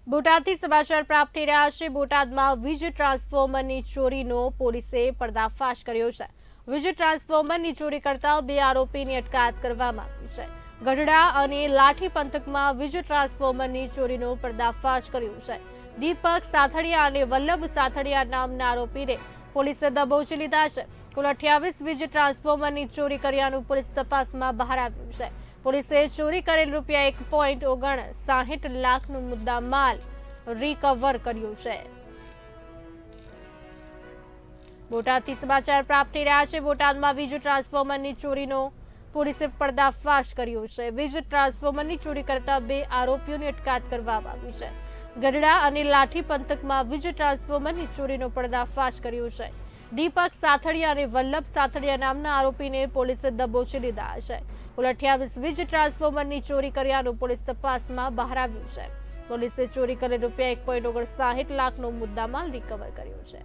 બોટાદથી સમાચાર પ્રાપ્ત થઈ રહ્યા છે। બોટાદમાં વીજ ટ્રાન્સફોર્મરની ચોરીનો પોલીસે પર્દાફાશ કર્યો છે। વીજ ટ્રાન્સફોર્મરની ચોરી કરતા 2 આરોપીની અટકાયત કરવામાં આવી છે। ગઢડા અને લાઠી પંથકમાં વીજ ટ્રાન્સફોર્મરની ચોરીનો પર્દાફાશ કર્યો છે। દીપક સાથડિયા અને વલ્લભ સાથડિયા નામના આરોપીને પોલીસે દબોચી લીધા છે। કુલ 28 વીજ ટ્રાન્સફોર્મરની ચોરી કર્યાનું પોલીસ તપાસમાં બહાર આવ્યું છે। પોલીસે ચોરી કરેલ ₹1.59 લાખનો મુદ્દામાલ રિકવર કર્યો છે। બોટાદથી સમાચાર પ્રાપ્ત થઈ રહ્યા છે। બોટાદમાં વીજ ટ્રાન્સફોર્મરની ચોરીનો પોલીસે પર્દાફાશ કર્યો છે। વીજ ટ્રાન્સફોર્મરની ચોરી કરતા 2 આરોપીઓની અટકાયત કરવામાં આવી છે। ગઢડા અને લાઠી પંથકમાં વીજ ટ્રાન્સફોર્મરની ચોરીનો પર્દાફાશ કર્યો છે। દીપક સાથડિયા અને વલ્લભ સાથડિયા નામના આરોપીને પોલીસે દબોચી લીધા છે। કુલ 28 વીજ ટ્રાન્સફોર્મરની ચોરી કર્યાનું પોલીસ તપાસમાં બહાર આવ્યું છે। પોલીસે ચોરી કરેલ ₹1.59 લાખનો મુદ્દામાલ રિકવર કર્યો છે।